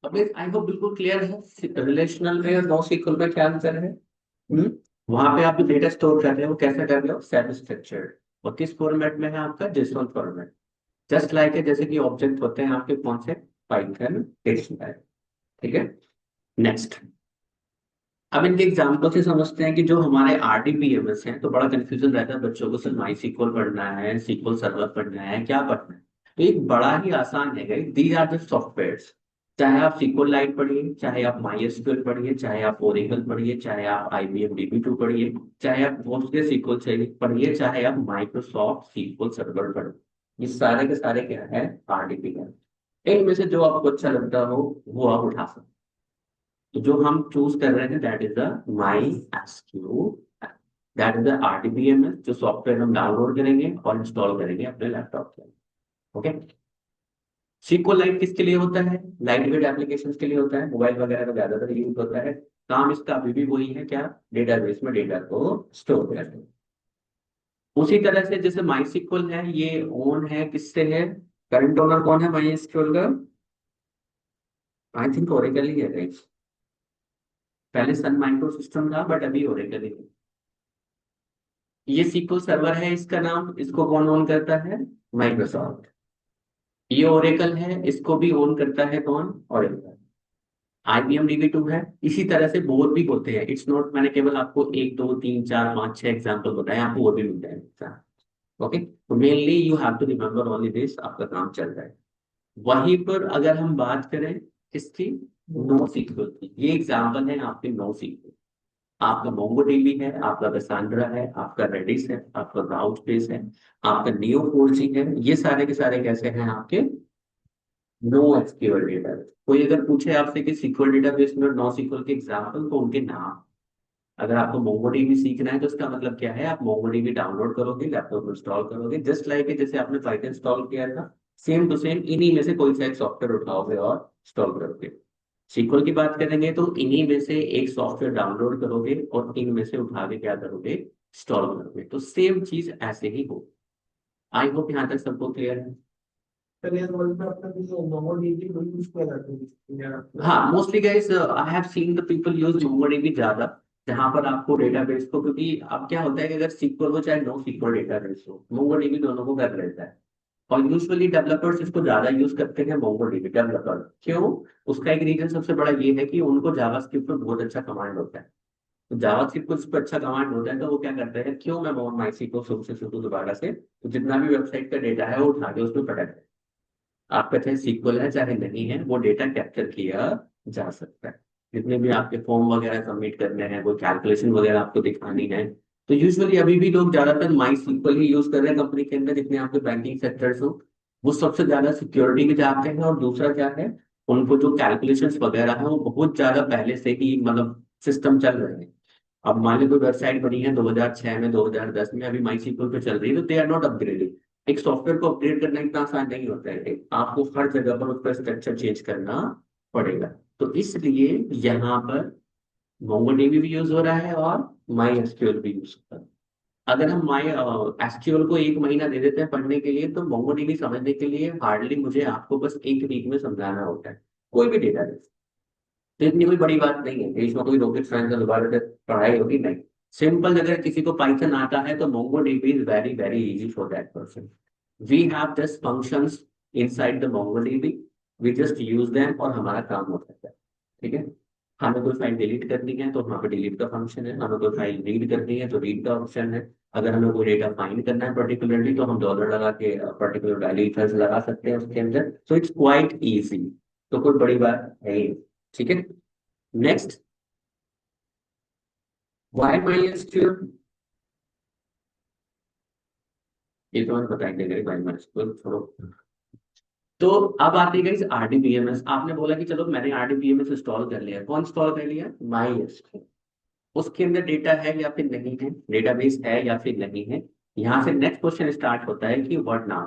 अब I hope बिल्कुल clear है रिलेशनल में और नो सीक्वल में क्या अंतर है। हम्म वहां पे आप जो डेटा स्टोर कर रहे हो वो कैसे कर रहे हो, सेमी स्ट्रक्चर्ड। और किस फॉर्मेट में है आपका, जेसॉन फॉर्मेट। जस्ट लाइक है, जैसे कि ऑब्जेक्ट होते हैं आपके कौन से, पाइथन डिक्शनरी। ठीक है। नेक्स्ट, अब इनके एग्जाम्पल से समझते हैं कि जो हमारे आरडीबीएमएस हैं, तो बड़ा कंफ्यूजन रहता है बच्चों को, सिर्फ माई सीक्वल पढ़ना है, सीक्वल सर्वर पढ़ना है, क्या पढ़ना है। तो एक बड़ा ही आसान है, दीज आर द सॉफ्टवेयर्स। चाहे आप सीक्वल लाइट पढ़िए, चाहे आप माई एसक्यूएल पढ़िए, चाहे आप ओरेकल पढ़िए, चाहे आप आईबीएम डीबी2 पढ़िए, चाहे आप पोस्टग्रे सीक्वल पढ़िए, चाहे आप माइक्रोसॉफ्ट सीक्वल सर्वर पढ़िए, ये सारे के सारे क्या है, आरडीबीएम। इनमें से जो आपको अच्छा लगता हो वो आप उठा सकते हैं। तो जो हम चूज कर रहे हैं that is the my SQ, that is the RDBMS, जो सॉफ्टवेयर हम डाउनलोड करेंगे और इंस्टॉल करेंगे अपने लैपटॉप के। ओके। सीक्वल लाइट किसके लिए होता है, लाइट वेट एप्लीकेशन के लिए होता है, मोबाइल वगैरह का ज्यादातर यूज होता है। काम इसका अभी भी वही है, क्या, डेटाबेस में डेटा को स्टोर करना। उसी तरह से जैसे माई सीक्वल है, ये ओन है किससे है, करंट ओनर कौन है माई एसक्यूएल का, आई थिंक ओरेकल ही है guys। पहले सन माइक्रो सिस्टम था बट अभी ओरेकल ही है। ये सीक्वल सर्वर है इसका नाम, इसको कौन ओन करता है, माइक्रोसॉफ्ट। ये ओरेकल है, इसको भी ओन करता है कौन, ओरेकल। आईबीएम डीबी2 है। इसी तरह से बहुत भी होते हैं, इट्स नॉट, मैंने केवल आपको एक दो तीन चार पांच छह एग्जांपल बताए, आपको और भी मिल जाएंगे। ओके, तो mainly you have to remember only this, आपका काम चल रहा है। वहीं पर अगर हम बात करें इसकी, नो सीक्वल की, ये एग्जाम्पल है आपके नो सीक्वल। आपका मोंगोडीबी है, आपका कैसांड्रा है, आपका रेडिस है, आपका राउटबेस है, आपका नियो4j है, ये सारे के सारे कैसे हैं आपके, नो एसक्यूएल डेटाबेस। कोई अगर पूछे आपसे कि सीक्वल डेटाबेस में नो सीक्वल के एग्जांपल, तो उनके नाम। अगर आपको मोंगोडीबी सीखना है तो इसका मतलब क्या है, आप मोंगोडीबी डाउनलोड करोगे, लैपटॉप में इंस्टॉल करोगे, जस्ट लाइक जैसे आपने पाइथन इंस्टॉल किया था, सेम टू सेम इन्हीं में से कोई सा एक सॉफ्टवेयर उठाओगे और इंस्टॉल करोगे। सीक्वल की बात करेंगे तो इन्हीं में से एक सॉफ्टवेयर डाउनलोड करोगे और इनमें से उठा के क्या करोगे, इंस्टॉल करोगे। तो सेम चीज ऐसे ही हो। आई होप यहाँ तक सबको क्लियर है। हाँ, mostly guys I have seen the people use MongoDB ज्यादा, जहां पर आपको डेटाबेस को, क्योंकि अब क्या होता है कि अगर सीक्वल हो चाहे नो सीक्वल डेटाबेस हो, मोंगोडीबी दोनों को कर लेता है। और यूजुअली डेवलपर्स इसको ज्यादा यूज करते हैं, मोंगोडीबी डेवलपर। क्यों? उसका एक रीजन सबसे बड़ा ये है कि उनको जावास्क्रिप्ट पर बहुत अच्छा कमांड होता है। तो जावास्क्रिप्ट को उस पर अच्छा कमांड होता है, तो वो क्या करते हैं, क्यों मैं माई सीक्वल शुरू से शुरू दोबारा से, तो जितना भी वेबसाइट का डेटा है वो उठा के उसमें पटा है। आपका चाहे सीक्वल है चाहे नहीं है, वो डेटा कैप्चर किया जा सकता है। जितने भी आपके फॉर्म वगैरह सबमिट करने हैं, कोई कैलकुलेशन वगैरह आपको दिखानी है, तो यूजुअली अभी भी लोग ज्यादातर माई सीक्वल ही यूज कर रहे हैं कंपनी के अंदर, जितने आपके बैंकिंग सेक्टर्स हो। वो सबसे ज्यादा सिक्योरिटी में जाते हैं, और दूसरा क्या है, उनको जो कैलकुलेशंस वगैरह है वो बहुत ज्यादा पहले से ही मतलब सिस्टम चल रहे हैं। अब मान लो कोई वेबसाइट बनी है 2006 में, 2010 में, अभी माई सीक्वल पे चल रही है, तो दे आर नॉट अपग्रेडिंग। एक सॉफ्टवेयर को अपडेट करना इतना आसान नहीं होता है, आपको हर जगह पर उसका स्ट्रक्चर चेंज करना पड़ेगा। तो इसलिए यहाँ पर मोंगोडीबी भी यूज हो रहा है और माई एसक्यूएल भी यूज हो रहा है। अगर हम माई एसक्यूएल को एक महीना दे देते हैं पढ़ने के लिए, तो मोंगोडीबी समझने के लिए हार्डली मुझे आपको बस एक वीक में समझाना होता है, कोई भी डेटा। तो इतनी कोई बड़ी बात नहीं है कि इसमें कोई रॉकेट साइंस का दोबारा से पढ़ाई होगी, नहीं। सिंपल, अगर किसी को पाइथन आता है तो MongoDB is very very easy for that person. We have this functions inside the MongoDB, we just use them और हमारा काम हो जाता है। ठीक है। हमें कोई फाइल डिलीट करनी है तो वहाँ पे डिलीट का फंक्शन है, हमें कोई फाइल रीड करनी है तो रीड का ऑप्शन है। अगर हमें कोई डेटा फाइंड करना है पर्टिकुलरली, तो हम डॉलर लगा के पर्टिकुलर वैल्यू लगा सकते हैं उसके अंदर। सो इट्स क्वाइट इजी, तो कोई बड़ी बात है ही नहीं। ठीक है। नेक्स्ट, वाई माई एसक्यूएल, ये तो मैंने बताया नहीं, वाई माई एसक्यूएल छोड़ो। तो अब आती है आरडीबीएमएस। आपने बोला कि चलो मैंने आरडीबीएमएस इंस्टॉल कर लिया, कौन इंस्टॉल कर लिया, माई एसक्यूएल। उसके अंदर डेटा है या फिर नहीं है, डेटाबेस है या फिर नहीं है। यहाँ से नेक्स्ट क्वेश्चन स्टार्ट होता है कि व्हाट नाउ।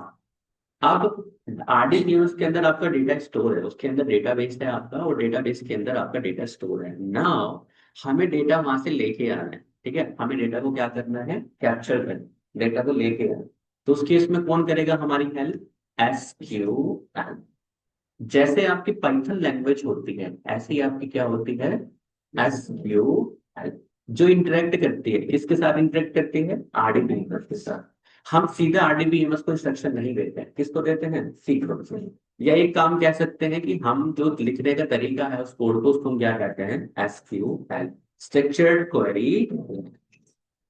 अब आरडीबीएमएस के अंदर आपका डेटा स्टोर है, उसके अंदर डेटाबेस है आपका, और डेटाबेस के अंदर आपका डेटा स्टोर है। नाउ हमें डेटा वहां से लेके आना है। ठीक है, हमें डेटा को क्या करना है, कैप्चर करना, डेटा को लेके आना। तो उस केस में कौन करेगा हमारी हेल्प, एसक्यूएल। जैसे आपकी पाइथन लैंग्वेज होती है ऐसे ही आपकी क्या होती है, एसक्यूएल, जो इंटरेक्ट करती है, किसके साथ इंटरेक्ट करती है, आरडीबीएमएस के साथ। हम सीधा आरडीबीएमएस को इंस्ट्रक्शन नहीं देते हैं, किसको देते हैं, सीक्वेंस से। या एक काम कह सकते हैं कि हम जो लिखने का तरीका है उस कोड को, उसको हम क्या कहते हैं, एसक्यूएल, स्ट्रक्चर्ड क्वेरी।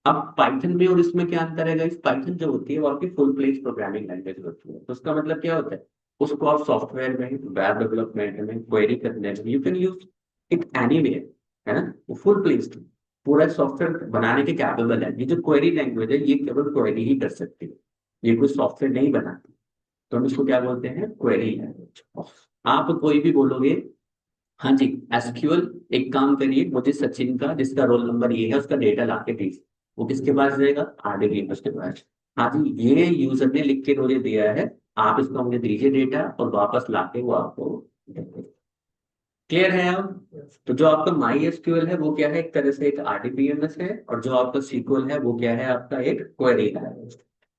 अब पाइथन में और इसमें क्या अंतर है, इस पाइथन जो होती है वो आपकी फुल फ्लेज प्रोग्रामिंग लैंग्वेज होती है। तो उसका मतलब क्या होता है, उसको आप सॉफ्टवेयर में, वेब डेवलपमेंट में, क्वेरी करने में you can use it anywhere, है ना। वो फुल फ्लेज पूरा सॉफ्टवेयर बनाने के कैपेबल है। ये जो क्वेरी लैंग्वेज है ये केवल क्वेरी ही कर सकती है, ये कोई सॉफ्टवेयर नहीं बनाती। तो हम इसको क्या बोलते हैं, क्वेरी लैंग्वेज। आप कोई भी बोलोगे, हाँ जी, एसक्यूएल, एक काम करिए, मुझे सचिन का जिसका रोल नंबर ये है उसका डेटा ला के दीजिए, वो किसके पास जाएगा, आरडीबीएमएस के पास। हाँ जी, ये यूजर ने लिख के मुझे दिया है, आप इसको मुझे दीजिए डेटा और वापस ला के वो आपको देंगे। क्लियर है अब। तो जो आपका माई एसक्यूएल है वो क्या है, एक तरह से एक आरडीबीएमएस है, और जो आपका सीक्वल है वो क्या है, आपका एक क्वेरी है,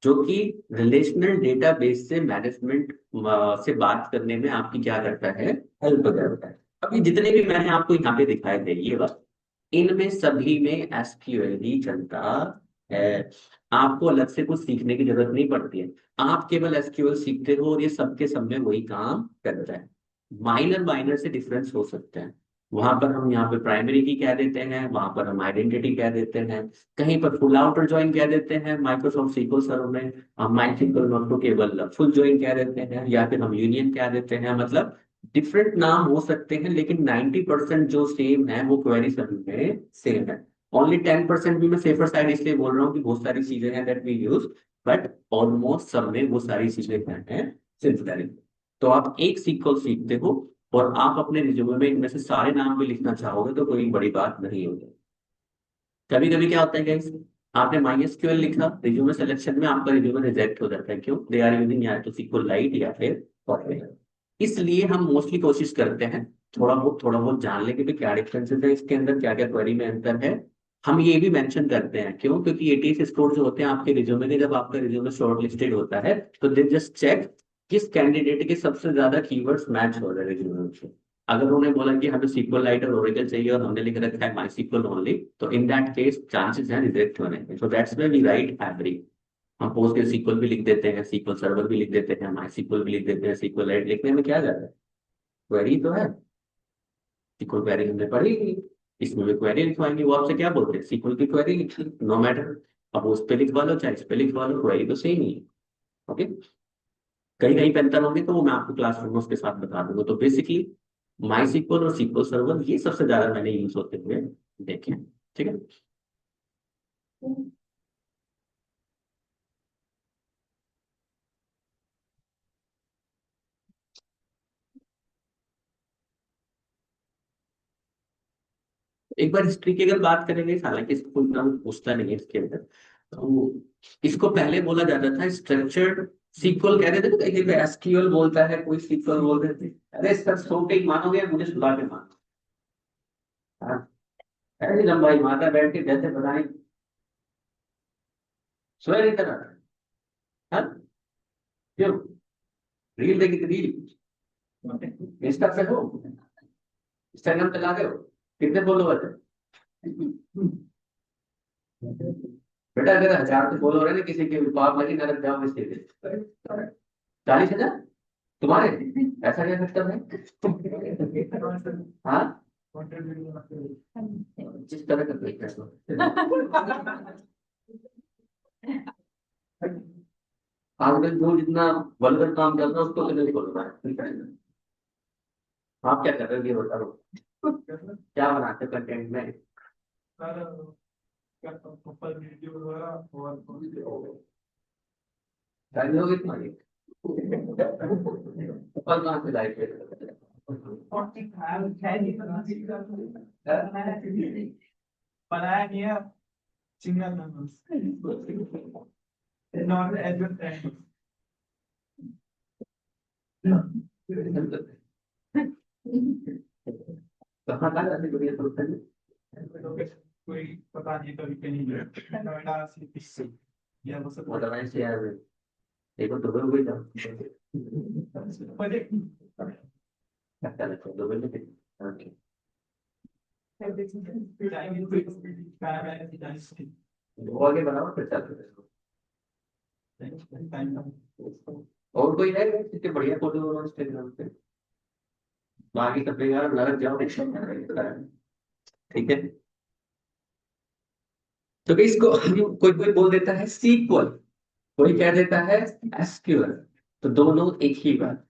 जो कि रिलेशनल डेटाबेस से मैनेजमेंट से बात करने में आपकी क्या करता है, हेल्प करता है। अभी जितने भी मैंने आपको यहाँ पे दिखाए थे ये बस, इनमें सभी में एसक्यूएल ही चलता है। आपको अलग से कुछ सीखने की जरूरत नहीं पड़ती है, आप केवल एसक्यूएल सीखते हो और ये सबके सब में वही काम करता है। माइनर माइनर से डिफरेंस हो सकते हैं, वहां पर हम यहाँ पे प्राइमरी की कह देते हैं, वहां पर हम आइडेंटिटी कह देते हैं, कहीं पर फुल आउटर ज्वाइन कह देते हैं माइक्रोसॉफ्ट सीक्वल सर्वर में, हम माई सीक्वल नोट को केवल फुल ज्वाइन कह देते हैं, या फिर हम यूनियन कह देते हैं। मतलब डिफरेंट नाम हो सकते हैं लेकिन 90% जो सेम है वो क्वेरी सर्वर में सेम है। ओनली 10% भी मैं सेफर साइड इसलिए बोल रहा हूँ कि बहुत सारी चीजें हैं that we use, but almost सब में वो सारी चीजें क्या हैं, सिमिलर। तो आप एक सीक्वल सीखते हो और आप अपने रिज्यूमे में इनमें से सारे नाम भी लिखना चाहोगे तो कोई बड़ी बात नहीं होगी। कभी कभी क्या होता है गाइस, आपने माइस्क्यूएल लिखा, रिज्यूमे सिलेक्शन में आपका रिज्यूमे रिजेक्ट हो जाता है, क्यों, दे आर यूजिंग या तो सीक्वल लाइट या फिर फॉरवर्ड। इसलिए हम मोस्टली कोशिश करते हैं थोड़ा बहुत जान लेंगे कि क्या डिफरेंसेस है इसके अंदर, क्या क्या क्वेरी में अंतर है। हम ये भी मेंशन करते हैं, क्यों, क्योंकि एटीएस स्कोर जो होते हैं आपके रिज्यूमे के, जब आपका रिज्यूमे शॉर्ट लिस्टेड होता है तो दे जस्ट चेक किस कैंडिडेट के सबसे ज्यादा कीवर्ड्स मैच हो रहे हैं रिज्यूमे से। अगर उन्होंने बोला कि हमें सीक्वल लाइट और ओरेकल चाहिए और हमने लिख रखा है माई सीक्वल ओनली, तो इन दैट केस चांसेस हैं रिजेक्ट होने के। So that's why we write every. हम पोस्ट के सीक्वल भी लिख देते हैं, सीक्वल सर्वर भी लिख देते हैं, माई सीक्वल भी लिख देते हैं, सीक्वल लाइट लिखने में क्या जाता है, क्वेरी तो है, सीक्वल क्वेरी हमने पढ़ी ही। इसमें भी क्वेरी लिखवाएंगे, वो आपसे क्या बोलते हैं, सीक्वल की क्वेरी लिखी, नो मैटर। अब उस पे लिखवा लो चाहे इस पे लिखवा लो, क्वेरी तो सेम ही है। ओके, कहीं कहीं पे अंतर होंगे तो वो मैं आपको क्लासरूम में उसके साथ बता दूंगा। तो बेसिकली माई सीक्वल और सीक्वल सर्वर ये सबसे ज्यादा मैंने यूज होते हुए देखे हैं। ठीक है। एक बार हिस्ट्री की अगर बात करेंगे, हालांकि इसको कोई नाम पूछता नहीं है इसके अंदर, तो इसको पहले बोला जाता था स्ट्रक्चर्ड सीक्वल कहते थे, तो कहीं पे एसक्यूएल बोलता है, कोई सीक्वल बोलते थे। अरे सर सो के मानोगे, मुझे सुला के मान, हाँ, ऐसी लंबाई माता बैठ के जैसे बनाई, सोया नहीं करा, हाँ, क्यों, रील देखी थी, रील इंस्टा पे हो, इंस्टाग्राम चलाते हो, कितने फॉलोवर है, बेटा अगर 1000 से फॉलोवर है ना किसी के, पाप लगी नरक जाओ इसके लिए, 40,000 तुम्हारे, ऐसा क्या करता है, हाँ, जिस तरह का कोई आजकल जो जितना वल्गर काम कर रहा है उसको तो नहीं बोल रहा है। आप क्या कर रहे हो ये बताओ, क्या बनाते हो कंटेंट में, शादी हो गई तुम्हारी, ऊपर कहाँ से लाइफ है, बनाया नहीं है सिंगल नॉट एडवर्टाइज कहाँ कहाँ जाते दुनिया सोचते हैं। कोई पता नहीं कभी कहीं नोएडा से या वो सब मॉडर्नाइज से यार, देखो तो हो गई जाओ। अच्छा लगता है दो मिनट। ओके, वो आगे बढ़ाओ फिर चलते हैं। और कोई है जिसके बढ़िया फोटो हो इंस्टाग्राम पे? बाकी सब यार नरक जाओ। ठीक है, तो इसको हम कोई कोई बोल देता है सीक्वल, कोई कह देता है एसक्यूएल, तो दोनों एक ही बात,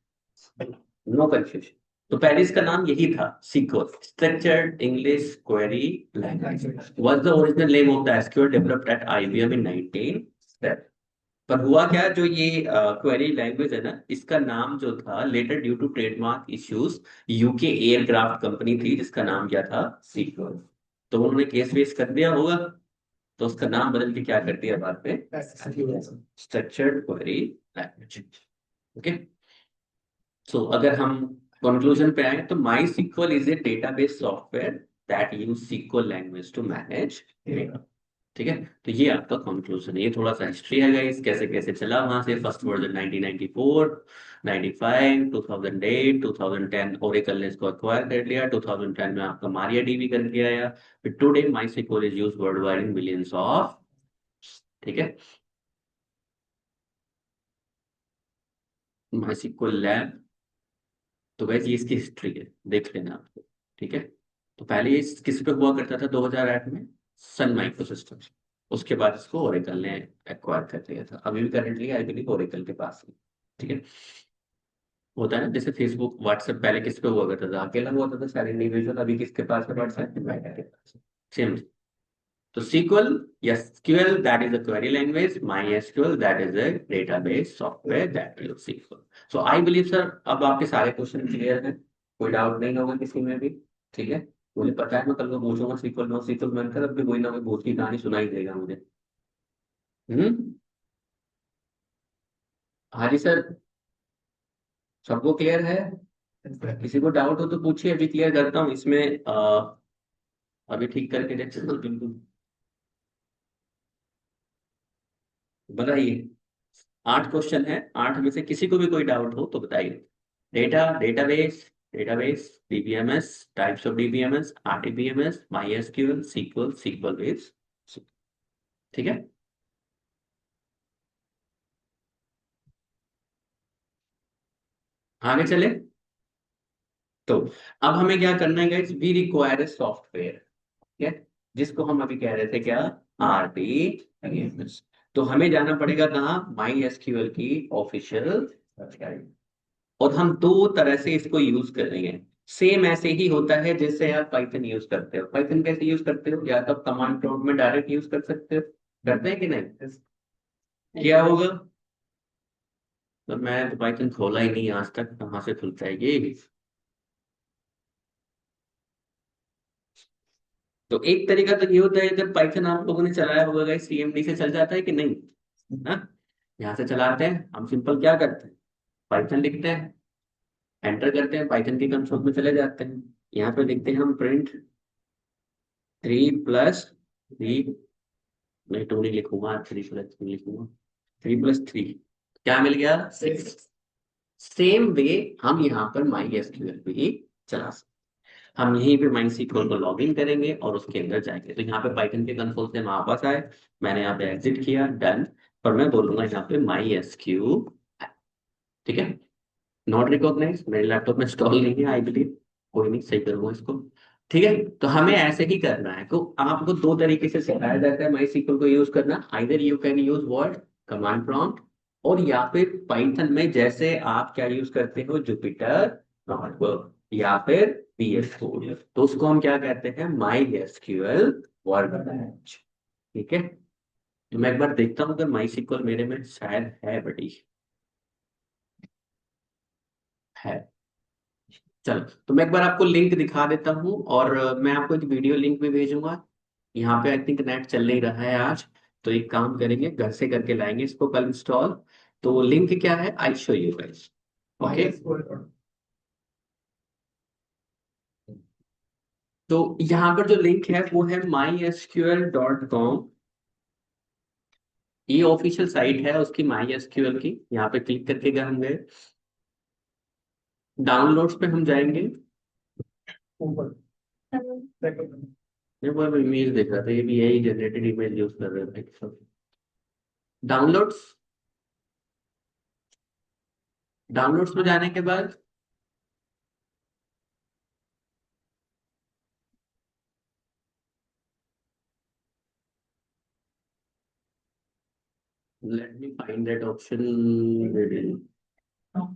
नो कंफ्यूजन। तो पहले इसका नाम यही था, sequel, structured English query language, was the original name of the SQL developed at IBM in 19। पर हुआ क्या, जो ये क्वेरी लैंग्वेज है ना, इसका नाम जो था later due to trademark issues, UK aircraft company थी जिसका नाम क्या था, सीक्वल, तो उन्होंने केस वेस कर दिया होगा, तो उसका नाम बदल के क्या कर दिया बाद में, structured query language. Okay, so अगर हम कंक्लूजन पे आए तो MySQL is a database software that use SQL language to manage data. ठीक है, तो ये आपका कंक्लूजन है। ये थोड़ा सा हिस्ट्री है गाइस, कैसे कैसे चला वहां से, फर्स्ट वर्जन 1994, 95, 2008, 2010 ओरेकल ने इसको एक्वायर कर लिया, 2010 में आपका मारिया डीबी करके आया, फिर today MySQL is used worldwide in millions of. ठीक है, माई सीक्वल लैब, तो वैसे ये इसकी हिस्ट्री है, देख लेना आपको। ठीक है, तो पहले ये किस पे हुआ करता था 2008 में, सन माइक्रोसिस्टम। उसके बाद इसको ओरेकल ने एक्वायर कर लिया था, अभी भी करंटली आई बिलीव ओरेकल के पास है। ठीक है, होता है ना जैसे फेसबुक व्हाट्सएप पहले किस पे हुआ करता था, अकेला हुआ था सारे इंडिविजुअल, अभी किसके पास है व्हाट्सएप, मेटा के पास है। सेम। तो SQL, SQL that is a query language, MySQL that is a database software that use SQL. So I believe sir अब आपके सारे क्वेश्चन क्लियर हैं, कोई डाउट नहीं होगा किसी में भी। ठीक है, मुझे पता है मैं कल को पूछूंगा SQL नो SQL बनकर, अब भी कोई ना कोई भूत की कहानी सुनाई देगा मुझे। हम्म, हाँ जी सर, सबको क्लियर है? किसी को डाउट हो तो पूछिए, अभी क्लियर करता हूँ इसमें अभी ठीक करके देखते हैं बिल्कुल। बताइए, 8 क्वेश्चन है, 8 में से किसी को भी कोई डाउट हो तो बताइए। Database, DBMS, types of DBMS, RDBMS, MySQL, SQL, SQL base. ठीक है, आगे चले। तो अब हमें क्या करना है guys, we require a software, ठीक है, जिसको हम अभी कह रहे थे क्या, आरडीबीएमएस। तो हमें जाना पड़ेगा कहाँ, माई एसक्यूएल की ऑफिशियल वेबसाइट, और हम दो तरह से इसको यूज करेंगे। सेम ऐसे ही होता है जैसे आप पाइथन यूज करते हो। पाइथन कैसे यूज करते हो, या तो आप कमांड प्रॉम्प्ट में डायरेक्ट यूज कर सकते हो, करते हैं कि नहीं, क्या होगा। तो मैं तो पाइथन खोला ही नहीं आज तक, कहाँ से खुलता है ये। तो एक तरीका तो ये होता है, जब पाइथन आप लोगों ने चलाया होगा, सीएमडी से चल जाता है कि नहीं, ना, यहाँ से चलाते हैं हम। सिंपल क्या करते हैं, पाइथन लिखते हैं, एंटर करते हैं, पाइथन की कंसोल में चले जाते हैं, यहाँ पे लिखते हैं हम प्रिंट 3+3, मैं 2 नहीं लिखूंगा, 3+3 लिखूंगा, 3+3 क्या मिल गया, 6। सेम वे हम यहाँ पर माई एसक्यूएल पे ही चला सकते। हम यहीं पे माई सीक्वल को लॉग इन करेंगे और उसके अंदर जाएंगे, तो यहाँ पे पाइथन के कंसोल से हम वापस आए, मैंने यहाँ पे एग्जिट किया, डन, पर मैं बोलूंगा यहाँ पे माई एसक्यू। ठीक है, नॉट रिकॉग्नाइज, मेरे लैपटॉप में इंस्टॉल नहीं है आई बिलीव, कोई नहीं, सही करूंगा इसको। ठीक है, तो हमें ऐसे ही करना है, तो आपको दो तरीके से सिखाया जाता है माई सीक्वल को यूज करना, either you can use word command prompt, और या फिर पाइथन में जैसे आप क्या यूज करते हो, जुपिटर नोटबुक, या फिर पीएस कोड, तो उसको हम क्या कहते हैं, माई एसक्यूएल वर्कबेंच। ठीक है, तो मैं एक बार देखता हूँ अगर माई सीक्वल मेरे में शायद है, बड़ी है। चलो, तो मैं एक बार आपको लिंक दिखा देता हूँ, और मैं आपको एक वीडियो लिंक भी भेजूंगा। यहाँ पे आई थिंक नेट चल नहीं रहा है आज, तो एक काम करेंगे, घर से करके लाएंगे इसको कल इंस्टॉल। तो लिंक क्या है, I show you guys. Okay, तो यहाँ पर जो लिंक है वो है mysql.com, ये ऑफिशियल साइट है उसकी, माई एसक्यूएल की। यहाँ पे क्लिक करके अगर हम गए, डाउनलोड्स पे हम जाएंगे। ऊपर सेकंड। मैं वो इमेज देख रहा था, ये भी यही जनरेटेड इमेज यूज कर रहे थे सब। डाउनलोड्स, डाउनलोड्स में जाने के बाद let me find that option.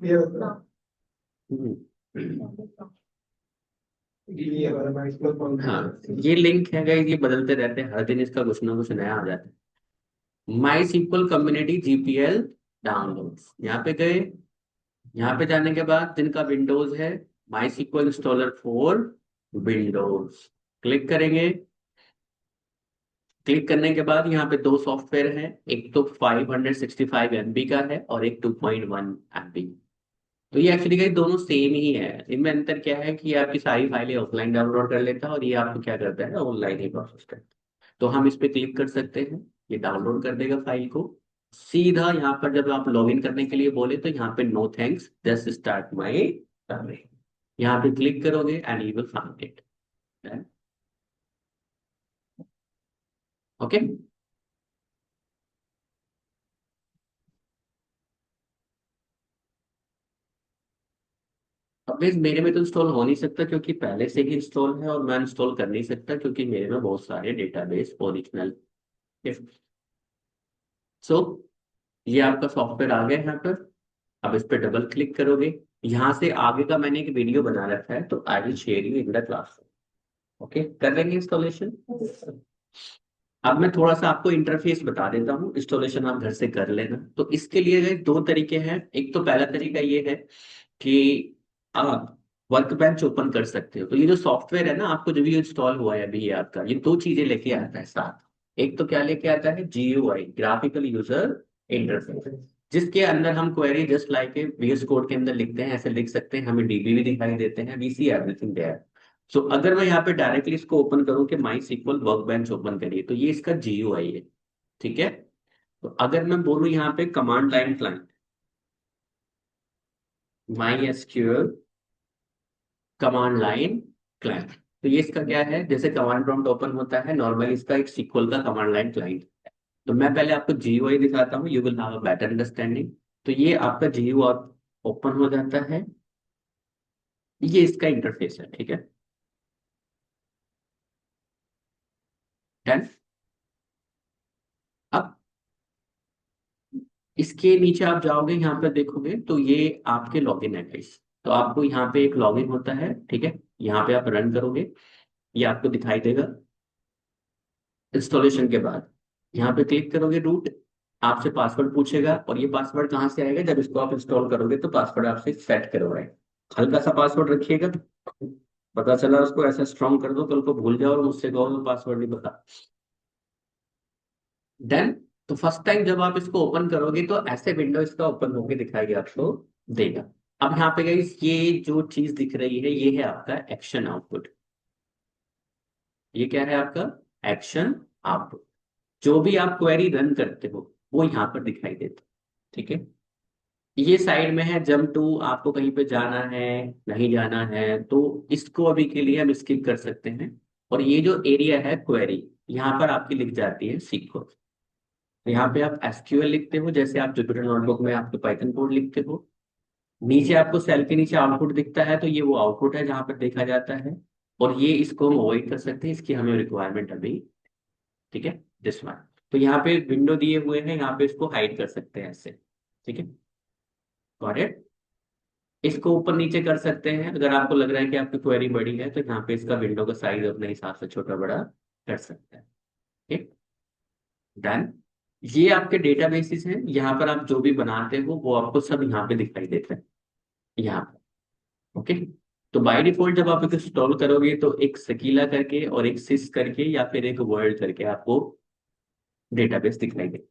ये होता हाँ, ये वाला मैं इसको कॉल ये लिंक है गाइस, ये बदलते रहते हैं हर दिन, इसका कुछ ना कुछ नया आ जाता है। माई सीक्वल कम्युनिटी जीपीएल डाउनलोड्स, यहाँ पे गए। यहाँ पे जाने के बाद जिनका विंडोज है, MySQL installer for Windows, click करेंगे। क्लिक करने के बाद यहाँ पे दो सॉफ्टवेयर हैं, एक तो 565 MB का है और एक 2.1 MB। तो ये एक्चुअली का दोनों सेम ही है। इनमें अंतर क्या है कि ये आपकी सारी फाइलें ऑफलाइन डाउनलोड कर लेता है और ये आपको क्या करता है, ऑनलाइन ही प्रोसेस करता है। तो हम इस पे क्लिक कर सकते हैं, ये डाउनलोड कर देगा फाइल को। सीधा यहाँ पर जब आप लॉगिन करने के लिए बोले तो यहाँ पे no thanks just start my survey, यहाँ पे क्लिक करोगे and you will find it. Okay, अब guys, मेरे में तो इंस्टॉल हो नहीं सकता क्योंकि पहले से ही इंस्टॉल है, और मैं इंस्टॉल कर नहीं सकता क्योंकि मेरे में बहुत सारे डेटाबेस ओरिजिनल। सो ये आपका सॉफ्टवेयर आ गया यहाँ पर। अब इस पर डबल क्लिक करोगे, यहाँ से आगे का मैंने एक वीडियो बना रखा है, तो I will share you in the class. Okay, कर लेंगे इंस्टॉलेशन। अब मैं थोड़ा सा आपको इंटरफेस बता देता हूँ, इंस्टॉलेशन आप घर से कर लेना। तो इसके लिए गए दो तरीके हैं। एक तो पहला तरीका ये है कि आप वर्क बेंच ओपन कर सकते हो। तो ये जो सॉफ्टवेयर है ना, आपको जो भी इंस्टॉल हुआ है अभी, ये आपका ये दो चीजें लेके आता है साथ। एक तो क्या लेके आता है, GUI, ग्राफिकल यूजर इंटरफेस, जिसके अंदर हम query just like VS code के अंदर लिखते हैं ऐसे लिख सकते हैं, हमें DB भी दिखाई देते हैं, वी सी एवरीथिंग देयर। सो अगर मैं यहाँ पे डायरेक्टली इसको ओपन करूँ कि माई सीक्वल वर्क बेंच ओपन करिए, तो ये इसका GUI है। ठीक है, तो अगर मैं बोलूँ यहाँ पे command line client, my SQL command line client, तो ये इसका क्या है, जैसे कमांड प्रॉम्प्ट ओपन होता है नॉर्मली, इसका एक सीक्वल का कमांड लाइन क्लाइंट। तो मैं पहले आपको GUI दिखाता हूँ, you will have a better understanding. तो ये आपका GUI ओपन हो जाता है, ये इसका इंटरफेस है। ठीक है, डन। अब इसके नीचे आप जाओगे, यहाँ पर देखोगे तो ये आपके लॉगिन है गाइस। तो आपको यहाँ पे एक लॉगिन होता है, ठीक है, यहाँ पे आप रन करोगे, ये आपको दिखाई देगा। इंस्टॉलेशन के बाद यहाँ पे क्लिक करोगे रूट, आपसे पासवर्ड पूछेगा, और ये पासवर्ड कहाँ से आएगा, जब इसको आप इंस्टॉल करोगे तो पासवर्ड आपसे सेट करवाए। हल्का सा पासवर्ड रखिएगा, पता चला उसको ऐसा स्ट्रॉन्ग कर दो, कल को भूल जाओ और मुझसे कहो पासवर्ड नहीं पता। डन। तो फर्स्ट टाइम जब आप इसको ओपन करोगे तो ऐसे विंडो इसका ओपन होके दिखाई आपको देगा। अब यहाँ पे गाइस ये जो चीज दिख रही है, ये है आपका एक्शन आउटपुट। ये क्या है आपका एक्शन आउटपुट, जो भी आप क्वेरी रन करते हो वो यहाँ पर दिखाई देता है। ठीक है, ये साइड में है जंप टू, आपको कहीं पे जाना है, नहीं जाना है, तो इसको अभी के लिए हम स्किप कर सकते हैं। और ये जो एरिया है क्वेरी, यहाँ पर आपकी लिख जाती है सीक्वल। यहाँ पे आप SQL लिखते हो, जैसे आप जुपिटर नोटबुक में आपके पाइथन कोड लिखते हो। नीचे आपको सेल के नीचे आउटपुट दिखता है, तो ये वो आउटपुट है जहाँ पर देखा जाता है। और ये इसको हम अवॉइड कर सकते हैं, इसकी हमें रिक्वायरमेंट अभी। ठीक है, दिस वन। तो यहाँ पे विंडो दिए हुए हैं, यहाँ पे इसको हाइड कर सकते हैं ऐसे। ठीक है, गॉट इट। इसको ऊपर नीचे कर सकते हैं, अगर आपको लग रहा है कि आपकी क्वेरी बड़ी है तो यहाँ पे इसका विंडो का साइज अपने हिसाब से छोटा बड़ा कर सकते हैं। ठीक, डन। ये आपके डेटाबेसेस हैं, यहाँ पर आप जो भी बनाते हो वो आपको सब यहाँ पे दिखाई देते हैं, यहाँ पे। ओके, तो बाय डिफॉल्ट जब आप इसे इंस्टॉल करोगे तो एक सकीला करके और एक सिस करके या फिर एक वर्ड करके आपको डेटाबेस दिखाई दे।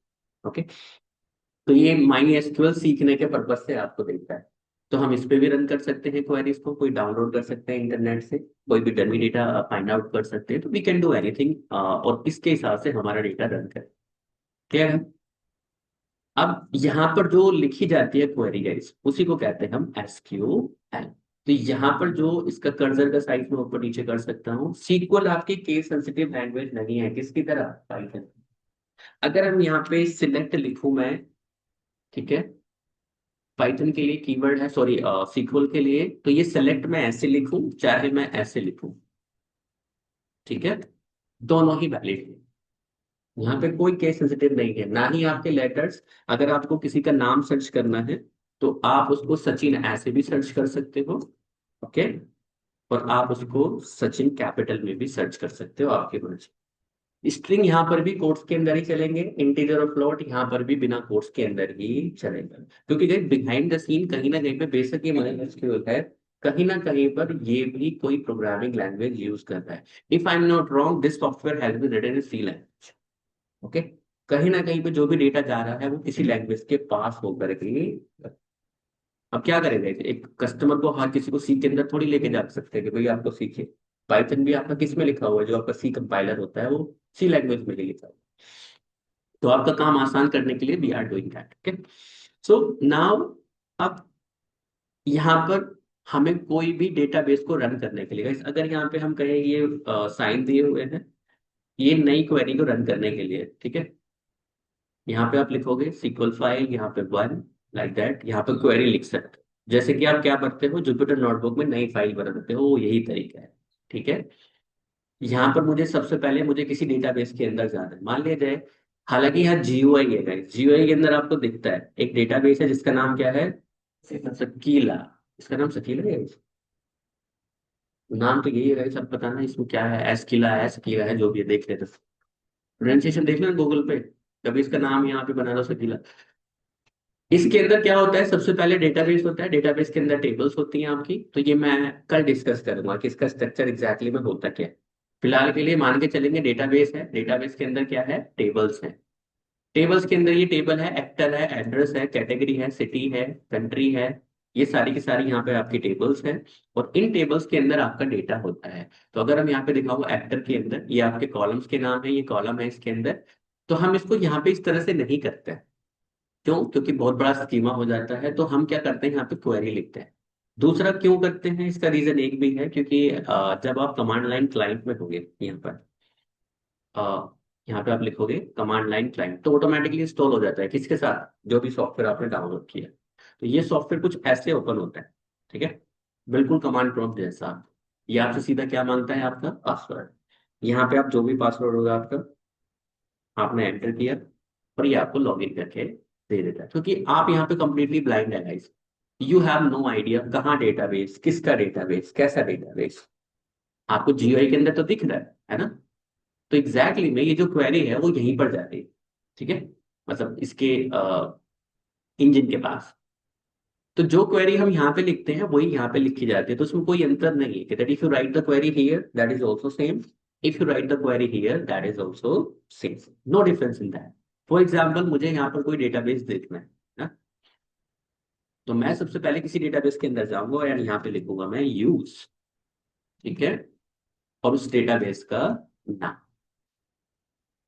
ओके, तो ये माई एसक्यूएल सीखने के पर्पज से आपको देता है। तो हम इस पे भी रन कर सकते हैं क्वेरीज को, कोई डाउनलोड कर सकते हैं इंटरनेट से, कोई भी डमी डेटा फाइंड आउट कर सकते हैं, तो वी कैन डू एनीथिंग और इसके हिसाब से हमारा डेटा रन कर। क्लियर है। अब यहाँ पर जो लिखी जाती है क्वेरी गाइस, उसी को कहते हैं हम SQL। तो यहाँ पर जो इसका कर्सर का साइज मैं ऊपर नीचे कर सकता हूँ, सीक्वल आपकी केस सेंसिटिव लैंग्वेज नहीं है, किसकी तरह, पाइथन। अगर हम यहाँ पे सिलेक्ट लिखूं मैं, ठीक है, पाइथन के लिए कीवर्ड है, सॉरी सीक्वल के लिए, तो ये सेलेक्ट मैं ऐसे लिखूं चाहे मैं ऐसे लिखूं, ठीक है, दोनों ही वैलिड है। यहाँ पे कोई केस सेंसिटिव नहीं है, ना ही आपके लेटर्स। अगर आपको किसी का नाम सर्च करना है तो आप उसको सचिन ऐसे भी सर्च कर सकते हो, ओके, और आप उसको सचिन कैपिटल में भी सर्च कर सकते हो, आपकी मर्जी। स्ट्रिंग यहाँ पर भी कोट्स के अंदर ही चलेंगे, इंटीजर और फ्लोट यहाँ पर भी बिना कोट्स के अंदर ही चलेगा, क्योंकि बिहाइंड द सीन कहीं ना कहीं पे बेशक ये MySQL है, कहीं ना कहीं पर ये भी कोई प्रोग्रामिंग लैंग्वेज यूज कर रहा है। If I am not wrong, this software has been written in C language, okay. कहीं ना कहीं पे जो भी डेटा जा रहा है वो किसी लैंग्वेज के पास होकर के, अब क्या करेंगे, एक कस्टमर को हर किसी को सी के अंदर थोड़ी लेके जा सकते हैं कि भाई आपको सीखिए। पाइथन भी आपका किस में लिखा हुआ है, जो आपका सी कंपाइलर होता है वो सी लैंग्वेज में ही लिखा हुआ है। तो आपका काम आसान करने के लिए we are doing that, okay. So now, अब यहाँ पर हमें कोई भी डेटाबेस को रन करने के लिए guys, अगर यहाँ पे हम कहें ये साइन दिए हुए हैं, ये नई क्वेरी को रन करने के लिए, ठीक है, यहाँ पे आप लिखोगे SQL फाइल, यहाँ पे वन, लाइक दैट, यहाँ पे क्वेरी लिख सकते हो, जैसे कि आप क्या करते हो जुपिटर नोटबुक में नई फाइल बनाते हो, वो यही तरीका है, ठीक है। यहाँ पर मुझे सबसे पहले मुझे किसी डेटाबेस के अंदर जाना है, मान लिया जाए, हालांकि यहाँ GUI है गाइस, GUI के अंदर आपको दिखता है एक डेटाबेस है जिसका नाम क्या है, सकीला। इसका नाम सकीला है guys? नाम तो यही है गाइस, अब पता ना इसमें क्या है, एस्किला है, सकीला है, जो भी है, देख लेते, प्रोनाउंसिएशन देख लेना गूगल पे, कभी इसका नाम यहाँ पे बना दो सकीला। इसके अंदर क्या होता है, सबसे पहले डेटाबेस होता है, डेटाबेस के अंदर टेबल्स होती हैं आपकी, तो ये मैं कल डिस्कस करूंगा कि इसका स्ट्रक्चर एग्जैक्टली में होता क्या है। फिलहाल के लिए मान के चलेंगे डेटाबेस है, डेटाबेस के अंदर क्या है, टेबल्स है। टेबल्स के अंदर ये टेबल है, एक्टर है, एड्रेस है, कैटेगरी है, सिटी है, कंट्री है, ये सारी की सारी यहाँ पे आपकी टेबल्स हैं। और इन टेबल्स के अंदर आपका डेटा होता है। तो अगर हम यहाँ पे देखा हुआ एक्टर के अंदर, ये आपके कॉलम्स के नाम है, ये कॉलम है इसके अंदर, तो हम इसको यहाँ पे इस तरह से नहीं करते हैं। क्यों, क्योंकि बहुत बड़ा स्कीमा हो जाता है, तो हम क्या करते हैं, यहाँ पे क्वेरी लिखते हैं। दूसरा क्यों करते हैं, इसका रीजन एक भी है, क्योंकि जब आप कमांड लाइन क्लाइंट में होंगे, यहाँ पर यहाँ पे आप लिखोगे कमांड लाइन क्लाइंट, तो ऑटोमेटिकली इंस्टॉल हो जाता है, किसके साथ, जो भी सॉफ्टवेयर आपने डाउनलोड किया। तो ये सॉफ्टवेयर कुछ ऐसे ओपन होता है, ठीक है, बिल्कुल कमांड प्रॉम्प्ट जैसा। ये आपसे सीधा क्या मांगता है, आपका पासवर्ड। यहाँ पे आप जो भी पासवर्ड होगा आपका, आपने एंटर किया, और ये आपको लॉग इन करके दे देता है, क्योंकि आप यहाँ पे कंप्लीटली ब्लाइंड है guys. You have no idea कहाँ डेटाबेस, किसका डेटाबेस, कैसा डेटाबेस। आपको GUI के अंदर तो दिख रहा है ना। तो एग्जैक्टली में ये जो क्वेरी है वो यहीं पर जाती है, ठीक है, मतलब इसके इंजन के पास। तो जो क्वेरी हम यहाँ पे लिखते हैं वही यहाँ पे लिखी जाती है, तो उसमें कोई अंतर नहीं है कि that if you write the query here that is also same, if you write the query here that is also same, no difference in that. For example मुझे यहाँ पर कोई डेटाबेस देखना है ना, तो मैं सबसे पहले किसी डेटाबेस के अंदर जाऊंगा और यहाँ पे लिखूंगा मैं यूज, ठीक है, और उस डेटाबेस का नाम,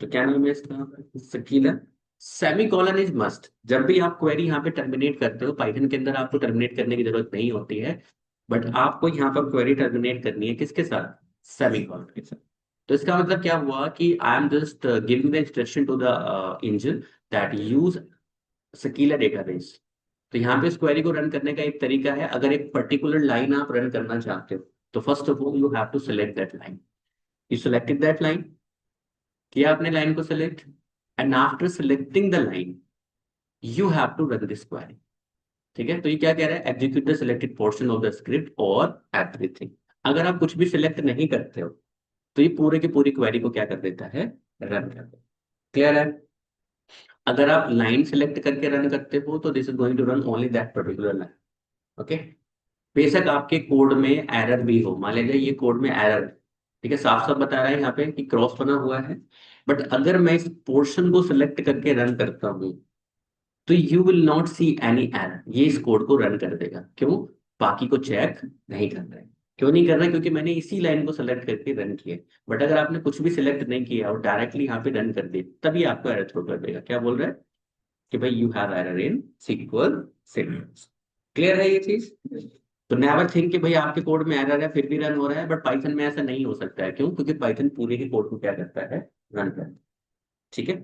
तो क्या नाम है इसका, सकीला। सेमी कॉलन इज मस्ट, जब भी आप क्वेरी यहाँ पे टर्मिनेट करते हो, पाइथन के अंदर आपको टर्मिनेट करने की जरूरत नहीं होती है, बट आपको यहाँ पर क्वेरी टर्मिनेट करनी है किसके साथ, सेमी कॉलन के साथ। तो इसका मतलब क्या हुआ कि I am just giving the instruction to the engine that use Sakila database. तो यहाँ पे इस क्वेरी को रन करने का एक तरीका है, अगर एक पर्टिकुलर लाइन आप रन करना चाहते हो, तो first of all you have to select that line. You selected that line, किया आपने लाइन को select, and after selecting the line you have to run this query, ठीक है। तो ये क्या कह रहा है, execute the selected portion of the script और एवरीथिंग। अगर आप कुछ भी सिलेक्ट नहीं करते हो तो ये पूरे की पूरी क्वेरी को क्या कर देता है, रन कर देता है। क्लियर है। अगर आप लाइन सेलेक्ट करके रन करते हो तो this is going to run only that particular line, okay. बेशक आपके कोड में एरर भी हो, मान लीजिए ये कोड में एरर, ठीक है, साफ साफ बता रहा है यहाँ पे कि क्रॉस बना हुआ है, बट अगर मैं इस पोर्शन को सिलेक्ट करके रन करता हूँ तो you will not see any error, ये इस कोड को रन कर देगा। क्यों, बाकी को चेक नहीं कर रहा है। क्यों नहीं कर रहा है, क्योंकि मैंने इसी लाइन को सेलेक्ट करके रन किया। बट अगर आपने कुछ भी सिलेक्ट नहीं किया और डायरेक्टली यहाँ पे रन कर दिया, तभी आपको एरर थ्रो कर देगा। क्या बोल रहा है कि भाई you have error in sequel sequence. Clear है ये चीज। तो नेवर थिंक कि भाई आपके कोड में एरर है फिर भी रन हो रहा है, बट पाइथन में ऐसा नहीं हो सकता है। क्यों? क्योंकि पाइथन पूरे के कोड को क्या करता है, रन करता है। ठीक है।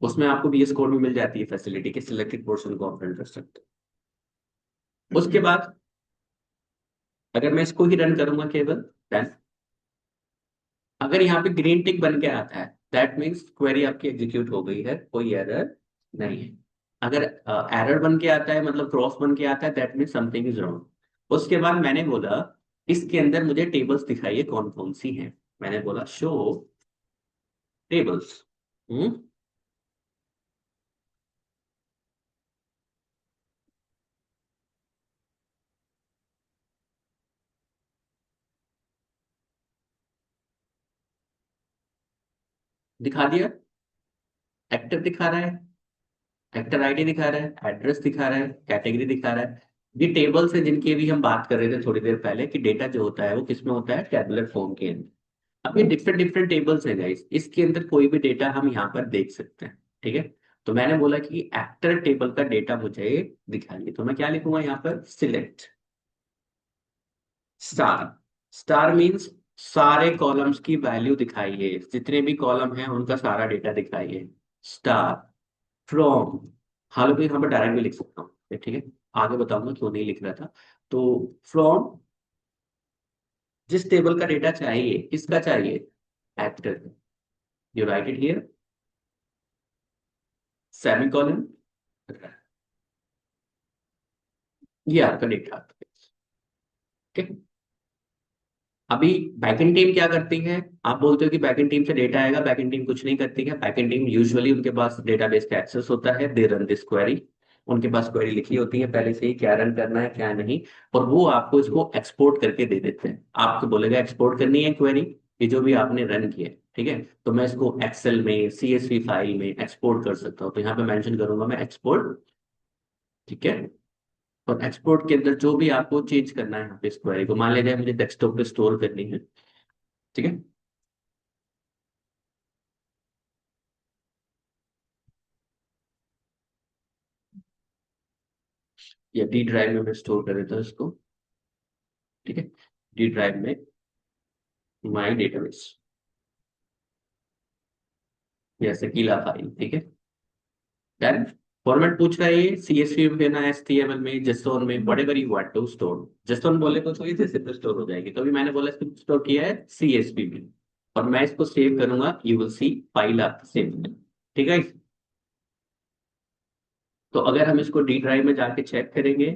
उसमें आपको VS कोड में मिल जाती है फैसिलिटी कि सिलेक्टेड पोर्शन को आप रन कर सकते हो। उसके बाद अगर मैं इसको ही रन करूंगा केवल, देन अगर यहाँ पे ग्रीन टिक बन के आता है, दैट मीन्स क्वेरी आपकी एग्जीक्यूट हो गई है, कोई एरर नहीं है। अगर एरर बन के आता है, मतलब क्रॉस बन के आता है, that means something is wrong. उसके बाद मैंने बोला इसके अंदर मुझे टेबल्स दिखाइए कौन कौन सी हैं। मैंने बोला शो टेबल्स। हम्म। दिखा दिया। एक्टर दिखा रहा है, एक्टर आईडी दिखा रहा है, एड्रेस दिखा रहा है, कैटेगरी दिखा रहा है। ये टेबल्स हैं जिनकी भी हम बात कर रहे थे थोड़ी देर पहले कि डेटा जो होता है वो किसमें होता है, टेबुलर फॉर्म के अंदर। अब ये डिफरेंट डिफरेंट टेबल्स हैं गाइस, इसके अंदर कोई भी डेटा हम यहाँ पर देख सकते हैं। ठीक है। तो मैंने बोला कि एक्टर टेबल का डेटा मुझे दिखाइए, तो मैं क्या लिखूंगा यहाँ पर, सिलेक्ट स्टार। स्टार मींस सारे कॉलम्स की वैल्यू दिखाइए, जितने भी कॉलम हैं उनका सारा डेटा दिखाइए। स्टार फ्रॉम, हालांकि यहाँ पर डायरेक्ट भी लिख सकता हूँ, ठीक है, आगे बताऊंगा क्यों नहीं लिख रहा था। तो फ्रॉम, जिस टेबल का डेटा चाहिए, किसका चाहिए, actor. You right it here, semicolon. ये आपका डेटा। ठीक है। अभी बैकएंड टीम क्या करती है? आप बोलते हो कि बैकएंड टीम से डेटा आएगा, बैकएंड टीम कुछ नहीं करती है। बैकएंड टीम यूजुअली उनके पास डेटाबेस का एक्सेस होता है, दे रन दिस क्वेरी। उनके पास क्वेरी लिखी होती है पहले से ही, क्या रन करना है क्या नहीं, और वो आपको इसको एक्सपोर्ट करके दे देते हैं। आपको बोलेगा एक्सपोर्ट करनी है क्वेरी, ये जो भी आपने रन किया है, ठीक है, तो मैं इसको एक्सेल में, CSV फाइल में एक्सपोर्ट कर सकता हूँ। तो यहाँ पे मेंशन करूंगा मैं एक्सपोर्ट। ठीक है। और एक्सपोर्ट के अंदर जो भी आपको चेंज करना है यहाँ पे, इस क्वेरी को मान लीजिए मुझे डेस्कटॉप पे स्टोर करनी है। ठीक है। या डी ड्राइव में मैं स्टोर कर देता हूँ इसको। ठीक है। डी ड्राइव में माई डेटाबेस, या सकीला फाइल। ठीक है। डन। फॉर्मेट पूछ रहा है ये CSV में देना है, HTML में, JSON में, whatever you want to store. JSON बोले तो ये जैसे तो स्टोर हो जाएगी, तो अभी मैंने बोला इसको स्टोर किया है CSV में, और मैं इसको सेव करूंगा, यू विल सी फाइल आप सेव। ठीक है। तो अगर हम इसको डी ड्राइव में जाके चेक करेंगे,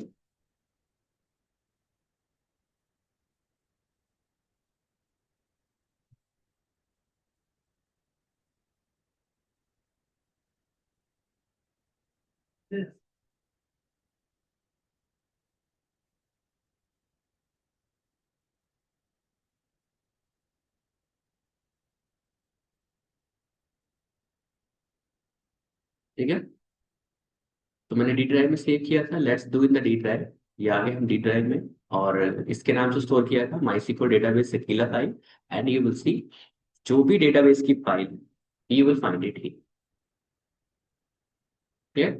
ठीक है, तो मैंने डी ड्राइव में सेव किया था, let's do in the D drive. ये आ गए हम डी ड्राइव में, और इसके नाम से स्टोर किया था MySQL database Sakila file. And you will see जो भी डेटाबेस की file, you will find it he. Clear?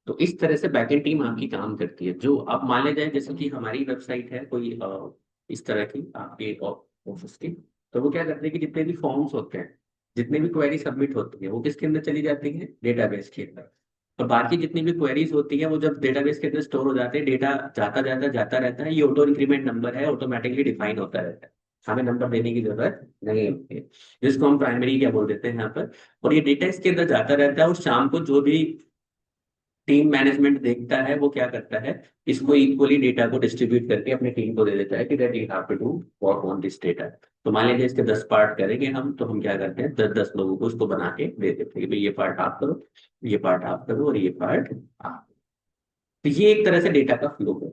तो इस तरह से बैकएंड टीम आपकी काम करती है। जो अब मान लिया जाए जैसे कि हमारी वेबसाइट है कोई इस तरह की आपके ऑफिस की, तो वो क्या करते हैं कि जितने भी फॉर्म्स होते हैं, जितने भी क्वेरी सबमिट होती है, वो किसके अंदर चली जाती है, डेटाबेस के अंदर। और बाकी जितनी भी क्वेरीज होती है वो जब डेटाबेस के अंदर स्टोर हो जाते हैं, डेटा जाता जाता जाता रहता है। ये ऑटो इंक्रीमेंट नंबर है, ऑटोमेटिकली डिफाइन होता रहता है, हमें नंबर देने की जरूरत नहीं होती है, जिसको हम प्राइमरी क्या बोल देते हैं यहाँ पर। और ये डेटा इसके अंदर जाता रहता है, और शाम को जो भी टीम मैनेजमेंट देखता है वो क्या करता है, इसको इक्वली डेटा को डिस्ट्रीब्यूट करके अपनी टीम को दे देता है कि that you have to do work on this data. तो मान लीजिए इसके 10 पार्ट करेंगे हम, तो हम क्या करते हैं, 10 10 लोगों को उसको बना के दे देते हैं कि भाई ये पार्ट आप करो, ये पार्ट आप करो, और ये पार्ट आप। तो ये एक तरह से डेटा का फ्लो है।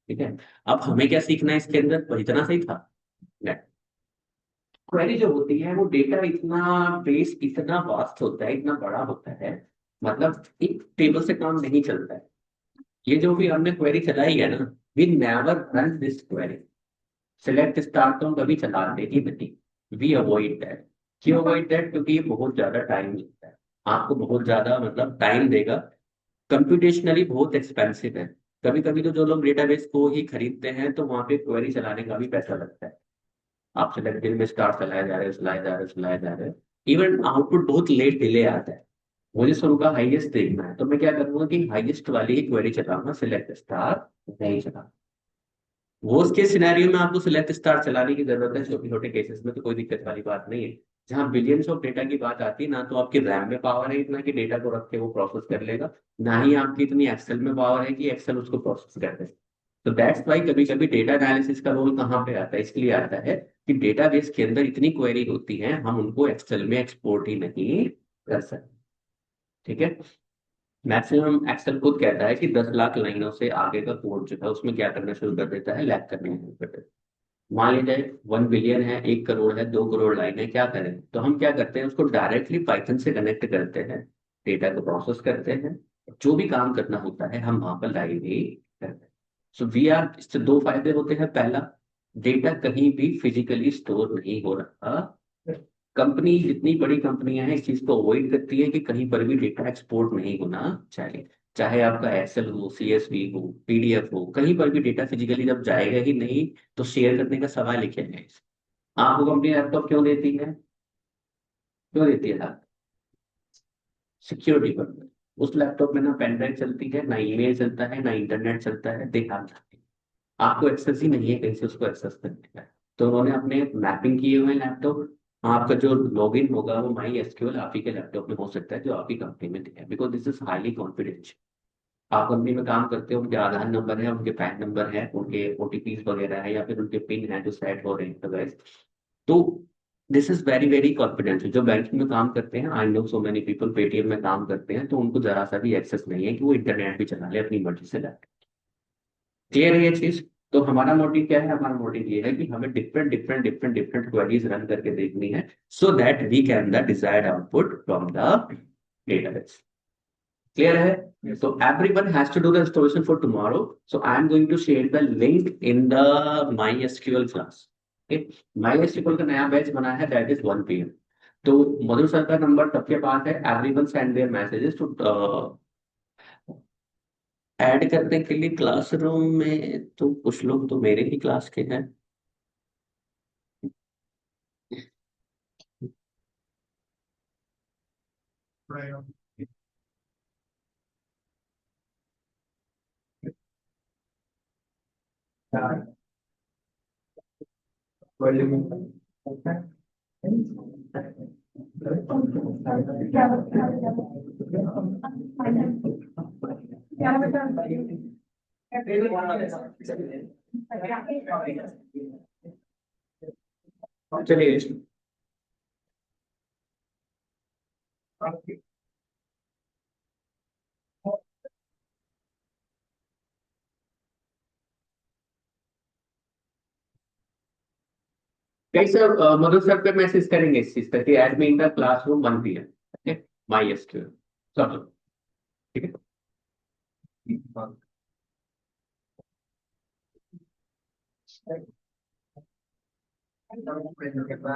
ठीक है। अब हमें क्या सीखना है इसके अंदर, वही इतना सही था। क्वेरी जो होती है वो डेटा इतना, बेस इतना वास्ट होता है, इतना बड़ा होता है, मतलब एक टेबल से काम नहीं चलता है। ये जो भी हमने क्वेरी चलाई है ना, we never run this query. Select star तो हम कभी चलाते ही नहीं, वी अवॉइड दैट। क्यों अवॉइड दैट? क्योंकि ये बहुत ज्यादा टाइम लेता है, आपको बहुत ज्यादा मतलब टाइम देगा, कंप्यूटेशनली बहुत एक्सपेंसिव है। कभी कभी तो जो लोग डेटाबेस को ही खरीदते हैं तो वहां पे क्वेरी चलाने का भी पैसा लगता है। आप सिलेक्टेड में स्टार चलाए जा रहे हो, चलाए जा रहे हो, चलाए जा रहे हो, इवन आउटपुट बहुत लेट डिले आता है। मुझे शुरू का हाईएस्ट देखना है तो मैं क्या करूंगा कि हाईएस्ट वाली ही क्वेरी चलाऊंगा, सिलेक्ट स्टार नहीं चला। वो उसके सिनेरियो में आपको सिलेक्ट स्टार चलाने की जरूरत है, छोटे छोटे केसेस में तो कोई दिक्कत वाली बात नहीं है। जहां बिलियंस ऑफ डेटा की बात आती है ना, तो आपकी रैम में पावर है इतना कि डेटा को रख के वो प्रोसेस कर लेगा, ना ही आपकी इतनी एक्सेल में पावर है कि एक्सेल उसको प्रोसेस कर दे। तो दैट्स वाई कभी कभी डेटा एनालिसिस का रोल कहाँ पे आता है, इसलिए आता है कि डेटाबेस के अंदर इतनी क्वेरी होती है, हम उनको एक्सेल में एक्सपोर्ट ही नहीं कर सकते। ठीक है। मैक्सिमम एक्सेल खुद कहता है कि 10 लाख लाइनों से आगे का कोड जो है उसमें क्या करना शुरू कर देता है, लैग करना शुरू कर देता है। मान लीजिए 1 बिलियन है, 1 करोड़ है, 2 करोड़ लाइन है, क्या करें, तो हम क्या करते हैं, उसको डायरेक्टली पाइथन से कनेक्ट करते हैं, डेटा को प्रोसेस करते हैं, जो भी काम करना होता है हम वहां पर लाइव ही करते हैं। सो वी आर, इससे दो फायदे होते हैं। पहला, डेटा कहीं भी फिजिकली स्टोर नहीं हो रहा। कंपनी, जितनी बड़ी कंपनियां हैं, इस चीज को अवॉइड करती है कि कहीं पर भी डेटा एक्सपोर्ट नहीं होना चाहिए। चाहे आपका एक्सेल हो, सीएसवी हो, पीडीएफ हो, कहीं पर भी डेटा फिजिकली जब जाएगा ही नहीं तो शेयर करने का सवाल ही क्या है। आपको कंपनी लैपटॉप क्यों देती है, क्यों देती है आप, सिक्योरिटी पर्पज। उस लैपटॉप में ना पेन ड्राइव चलती है, ना ईमेल चलता है, ना इंटरनेट चलता है, देखा। आपको एक्सेस ही नहीं है कहीं से उसको एक्सेस करने का। तो उन्होंने अपने मैपिंग किए हुए लैपटॉप, आपका जो लॉगिन होगा वो माई एसक्यूएल आप ही के लैपटॉप में हो सकता है जो आप ही कंपनी में दिया है, because this is highly confidential. आप कंपनी में काम करते हो, उनके आधार नंबर है, उनके पैन नंबर है, उनके ओटीपीज वगैरह है, या फिर उनके पिन है जो सेट हो रहे हैं तो guys, तो this is very very confidential. जो बैंकिंग में काम करते हैं, I know so many people Paytm में काम करते हैं, तो उनको जरा सा भी एक्सेस नहीं है कि वो इंटरनेट भी चला ले अपनी मर्जी से लैपटॉप। क्लियर है ये चीज। तो हमारा मोटिव क्या है, हमारा मोटिव ये है कि हमें different different different different queries run करके देखनी है, so that we can the desired output from the database. Clear है। Yes. So everyone has to do the installation for tomorrow. So I'm going to share the link in the MySQL class. Okay. MySQL का नया batch बना है, that is 1 PM। तो मधु sir का number सबके पास है, everyone send their messages to add करने के लिए क्लासरूम में। तो कुछ लोग तो मेरे ही क्लास के हैं। Right. चलिए। कई सर मधु सर पे मैसेज करेंगे इस चीज का कि add me in the classroom 1 PM। Okay. My SQL. चलो। ठीक है।